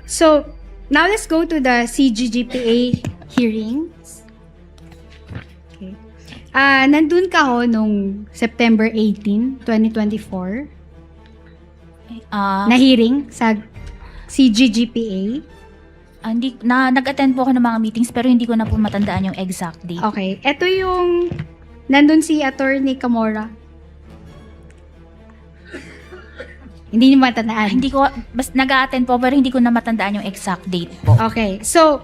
So, now let's go to the CGGPA hearings. Okay. Nandun ka ho nung September 18, 2024 na hearing sa CGGPA. Nag-attend po ako ng mga meetings pero hindi ko na po matandaan yung exact date. Okay. Ito yung nandun si Attorney Camora. Hindi niyo matandaan. Hindi ko, nag-attend po pero hindi ko na matandaan yung exact date po. Okay. So,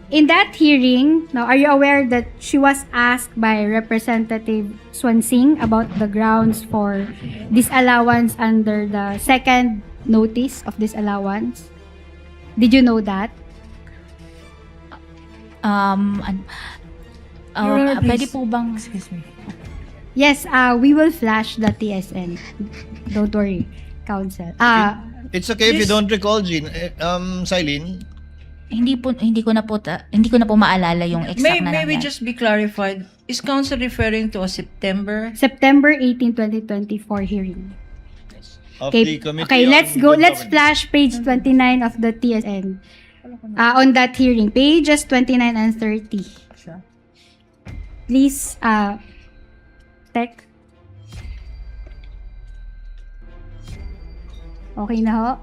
in that hearing, now, are you aware that she was asked by Representative Swansing about the grounds for disallowance under the second notice of disallowance? Did you know that? Pwede po bang... Excuse me. Yes, we will flash the TSN. Don't worry, Counsel. It's okay if you don't recall, Jean. Silene. Hindi ko na po maalala yung exact na May we nangyari. just be clarified? Is counsel referring to a September? September 18, 2024 hearing. Of Okay, the committee okay, on let's go. Good Let's Governance. flash page 29 of the TSN. On that hearing, pages 29 and 30. Sure. Please, Tech. Okay na ho?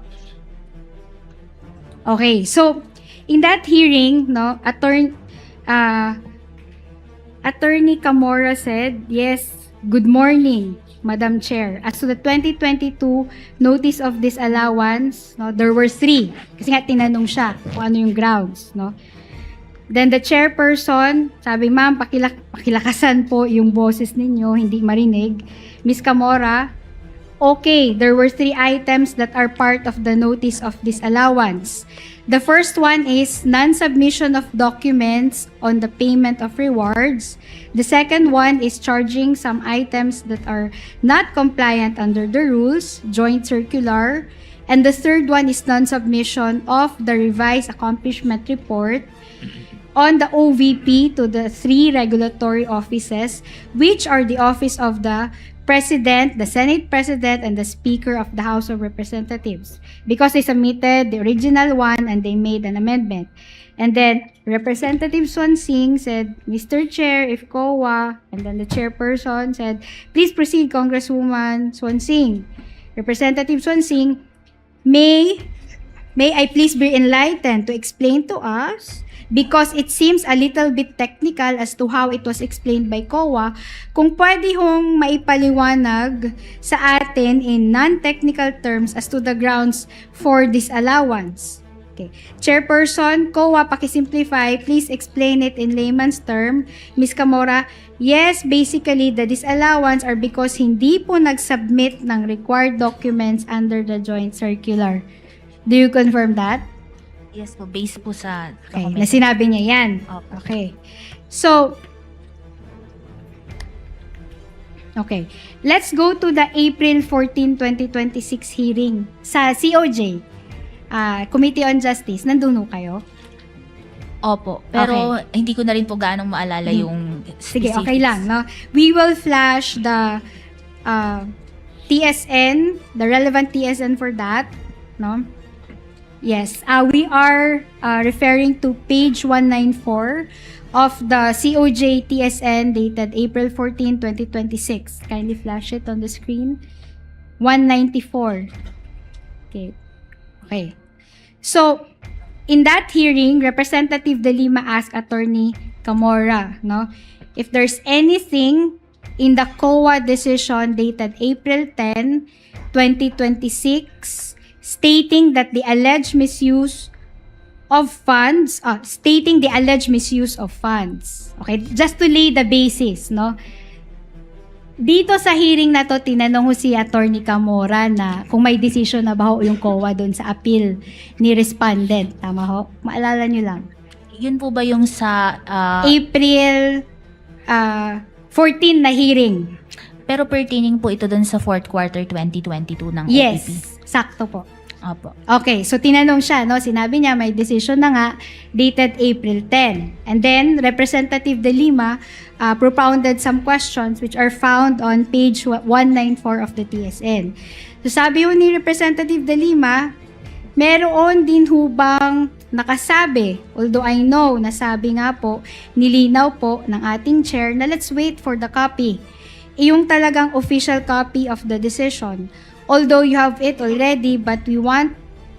Okay, so, in that hearing, no, Attorney Camora said, yes, good morning, Madam Chair. As to the 2022 notice of disallowance, no, there were 3. Kasi nga tinanong siya kung ano yung grounds, no. Then the chairperson, sabi, ma'am, pakilakasan po yung boses ninyo, hindi marinig. Miss Camora, okay, there were 3 items that are part of the notice of disallowance. The first one is non-submission of documents on the payment of rewards. The second one is charging some items that are not compliant under the rules, joint circular. And the third one is non-submission of the revised accomplishment report on the OVP to the 3 regulatory offices, which are the Office of the President, the Senate President, and the Speaker of the House of Representatives. Because they submitted the original one and they made an amendment. And then Representative Swansing said, Mr. Chair, if COA, and then the chairperson said, please proceed, Congresswoman Swansing. Representative Swansing, may I please be enlightened to explain to us, because it seems a little bit technical as to how it was explained by COA, kung pwede hong maipaliwanag sa atin in non-technical terms as to the grounds for disallowance. Okay. Chairperson, COA, pakisimplify, please explain it in layman's term. Ms. Camora, yes, basically, the disallowance are because hindi po nag-submit ng required documents under the joint circular. Do you confirm that? Yes po, based po sa Okay, na sinabi niya yan. Opo. Okay. So, okay. Let's go to the April 14, 2026 hearing sa COJ, Committee on Justice. Nandun ho kayo? Opo, pero hindi ko na rin po gaano maalala yung Sige, specifics. okay lang. No? We will flash the TSN, the relevant TSN for that. No? Yes, we are referring to page 194 of the COJ TSN dated April 14, 2026. Kindly flash it on the screen. 194. Okay. Okay. So, in that hearing, Representative De Lima asked Attorney Camora, no, if there's anything in the COA decision dated April 10, 2026, stating that the alleged misuse of funds, Okay, just to lay the basis, no? Dito sa hearing na to, tinanong ho si Attorney Camora na kung may decision na ba ho yung COA doon sa appeal ni respondent. Tama ho? Maalala nyo lang. Yun po ba yung sa... April 14 na hearing. pero pertaining po ito dun sa fourth quarter 2022 ng OPP. Yes, sakto po. Opo. Okay, so tinanong siya, no? Sinabi niya may decision na nga dated April 10. And then Representative De Lima propounded some questions which are found on page 194 of the TSN. So sabi ho ni Representative De Lima, Meron din ho bang nakasabi, although I know, nasabi nga po, nilinaw po ng ating chair na let's wait for the copy. Yung talagang official copy of the decision. Although you have it already, but we want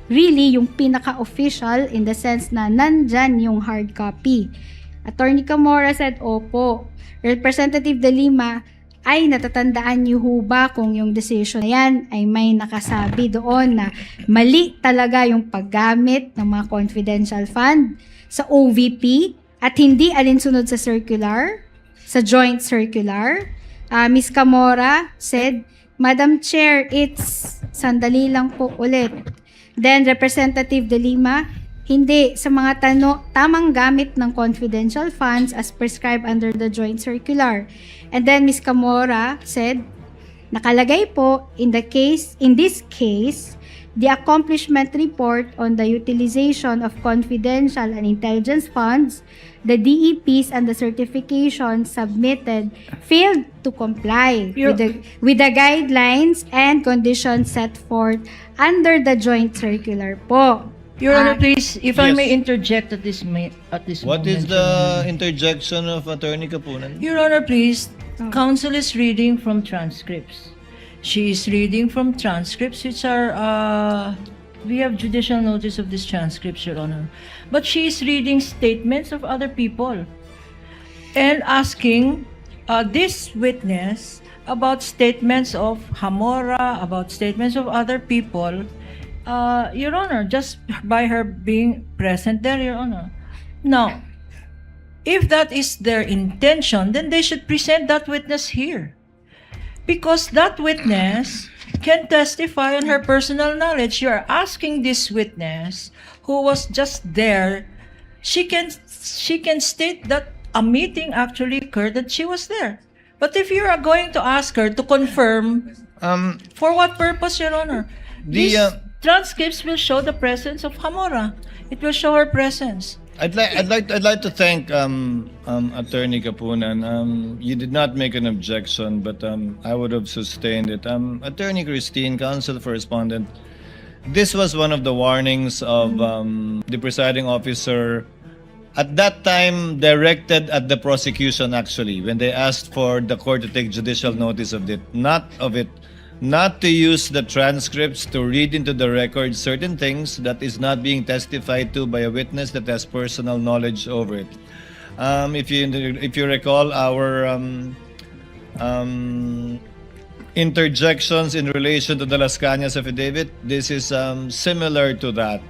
really yung pinaka-official in the sense na nandyan yung hard copy. Attorney Camora said, opo. Representative De Lima, ay natatandaan niyo ho ba kung yung decision na yan ay may nakasabi doon na mali talaga yung paggamit ng mga confidential fund sa OVP at hindi alinsunod sa circular, sa joint circular? Ms. Camora said, Madam Chair, it's sandali lang po ulit. Then Representative De Lima, hindi sa mga tamang gamit ng confidential funds as prescribed under the joint circular. And then Ms. Camora said, nakalagay po in this case, the accomplishment report on the utilization of confidential and intelligence funds, the DEPs and the certifications submitted failed to comply with the guidelines and conditions set forth under the joint circular po. Your Honor, please, if I Yes. may interject at this What moment. is Your the Honor. interjection of Attorney Kapunan? Your Honor, please, counsel is reading from transcripts. She is reading from transcripts which are, we have judicial notice of these transcripts, Your Honor. But she is reading statements of other people and asking this witness about statements of Hamora, about statements of other people, Your Honor, just by her being present there, Your Honor. Now, if that is their intention, then they should present that witness here. Because that witness can testify on her personal knowledge. You are asking this witness who was just there, she can state that a meeting actually occurred, that she was there. But if you are going to ask her to confirm, for what purpose, Your Honor? These transcripts will show the presence of Hamora. It will show her presence. I'd like to thank Attorney Kapunan. You did not make an objection, but I would have sustained it. Attorney Christine, counsel for respondent, this was one of the warnings of the presiding officer at that time directed at the prosecution, actually, when they asked for the court to take judicial notice of it, not to use the transcripts to read into the record certain things that is not being testified to by a witness that has personal knowledge over it. If you recall our interjections in relation to the Las Cañas affidavit, this is similar to that.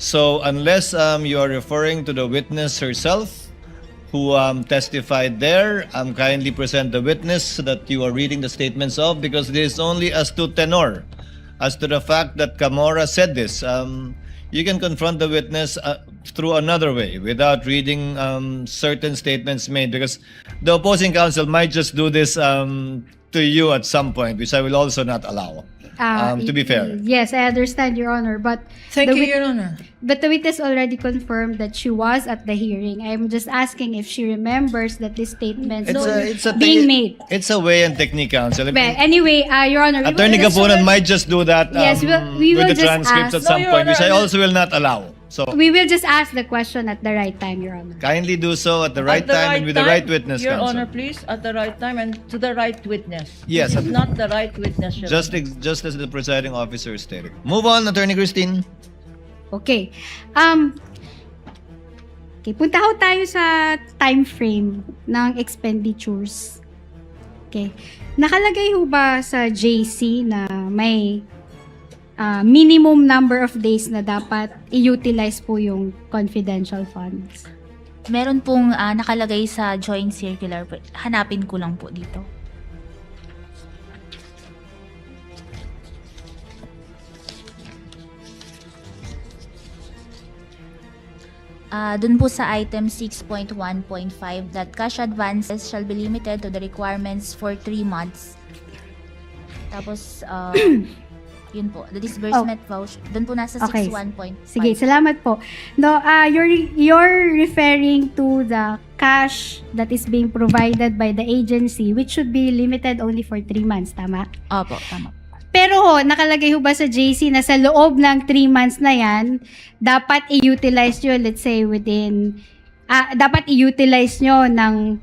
So unless you are referring to the witness herself who testified there, kindly present the witness that you are reading the statements of, because this is only as to tenor, as to the fact that Camora said this. You can confront the witness through another way without reading certain statements made, because the opposing counsel might just do this to you at some point, which I will also not allow. To be fair. Yes, I understand, Your Honor, but Thank the you, wit- Your Honor. But the witness already confirmed that she was at the hearing. I'm just asking if she remembers that these statements being made. It's a way and technique, counsel. I mean, But anyway, Your Honor, Attorney Kapunan might just do that Yes, we will with the just transcripts ask. at some No, Your point, which I Honor, also will not allow. So we will just ask the question at the right time, Your Honor. kindly do so at the right At the time and with the right witness, Your counsel. Honor, please, at the right time and to the right witness. Yes, This is not the right witness, Your Just Honor. just as the presiding officer stated. Move on, Attorney Christine. Okay. Okay, punta ho tayo sa time frame ng expenditures. Okay. Nakalagay ho ba sa JC na may minimum number of days na dapat i-utilize po yung confidential funds? Meron pong nakalagay sa joint circular. Hanapin ko lang po dito. Dun po sa item 6.1.5 that cash advances shall be limited to the requirements for 3 months. Tapos, yun po, the disbursement voucher. Dun po nasa Okay. 6.1.5. Sige, salamat po. No, you're referring to the cash that is being provided by the agency which should be limited only for 3 months, tama? Opo, tama. Pero nakalagay ho ba sa JC na sa loob ng 3 months na yan, dapat i-utilize nyo, let's say within, dapat i-utilize nyo ng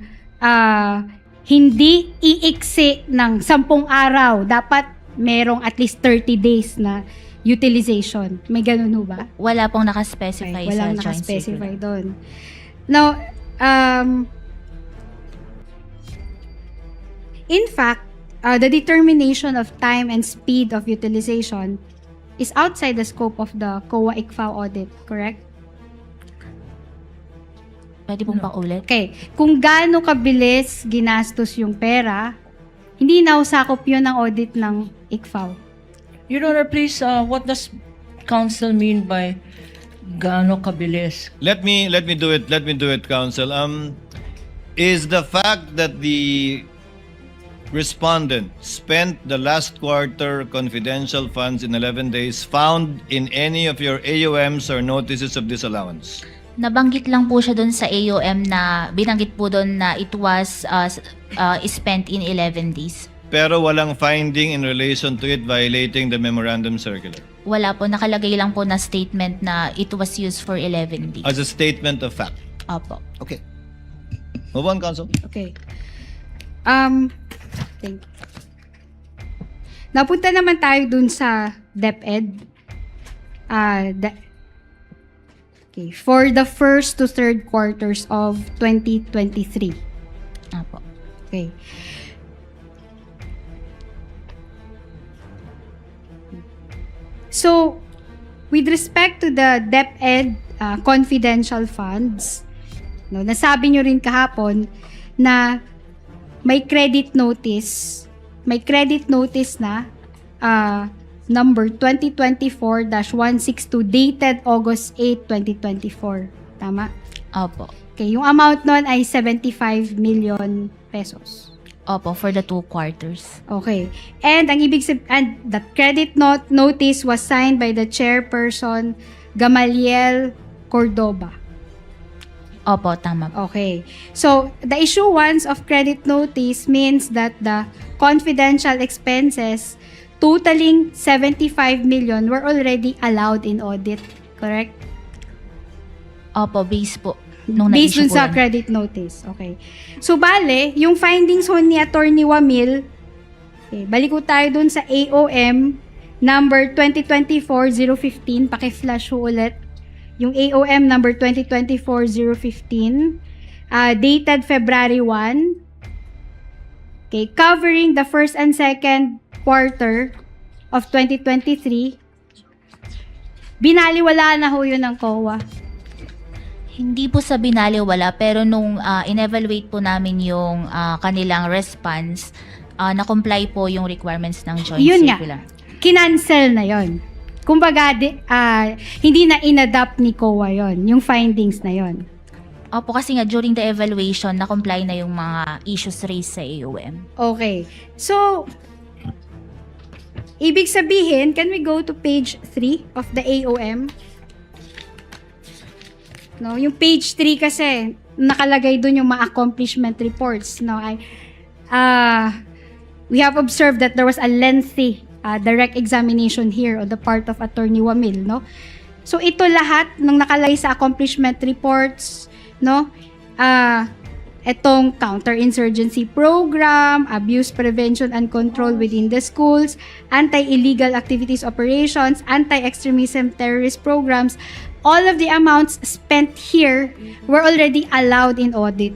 hindi iiksi ng 10 araw. Dapat merong at least 30 days na utilization. May ganun ho ba? Wala pong nakaspecify Okay, sa walang joint nakaspecify circular. doon. Now, in fact, the determination of time and speed of utilization is outside the scope of the COA ICFAO audit, correct? Pwede pong paulit? Okay. Kung gaano kabilis ginastos yung pera, hindi na usakop yun ng audit ng ICFAO. Your Honor, please, what does counsel mean by gaano kabilis? Let me do it. Let me do it, counsel. Is the fact that the respondent spent the last quarter confidential funds in 11 days found in any of your AOMs or notices of disallowance? Nabanggit lang po siya doon sa AOM na binanggit po doon na it was spent in 11 days. Pero walang finding in relation to it violating the memorandum circular Wala po, nakalagay lang po na statement na it was used for 11 days. as a statement of fact. Opo. Okay. Move on, counsel. Okay. Thank you. Napunta naman tayo dun sa DepEd. Okay. For the first to third quarters of 2023. Opo. Okay. So, with respect to the DepEd confidential funds, no, nasabi nyo rin kahapon na may credit notice na number 2024-162 dated August 8, 2024. Tama? Opo. Okay, yung amount nun ay 75 million pesos. Opo, for the 2 quarters. Okay. And the credit notice was signed by the chairperson Gamaliel Cordoba. Opo, tama po. Okay. So, the issuance of credit notice means that the confidential expenses totaling 75 million were already allowed in audit. Correct? Opo, base po. Nung Based na-issue dun po sa yan. credit notice. Okay. So, bale, yung findings ho ni Attorney Wamil, okay, balik ko tayo dun sa AOM number 2024-015. Paki-flash ho ulit. Yung AOM number 2024-015, dated February 1. Okay, covering the first and second quarter of 2023. Binaliwala na ho yun ng COA. Hindi po sa binaliwala, pero nung in-evaluate po namin yung kanilang response, na-comply po yung requirements ng joint Yun nga. circular. Kinancel na yon. Kumbaga, hindi na inadapt ni COA yon, yung findings na yon. Opo, kasi nga during the evaluation, na-comply na yung mga issues raised sa AOM. Okay. So, ibig sabihin, can we go to page 3 of the AOM? No, yung page 3 kasi, nakalagay dun yung mga accomplishment reports. No, we have observed that there was a lengthy direct examination here on the part of Attorney Wamil, no? So ito lahat ng nakalagay sa accomplishment reports, no? Etong counterinsurgency program, abuse prevention and control within the schools, anti-illegal activities operations, anti-extremism terrorist programs, all of the amounts spent here were already allowed in audit.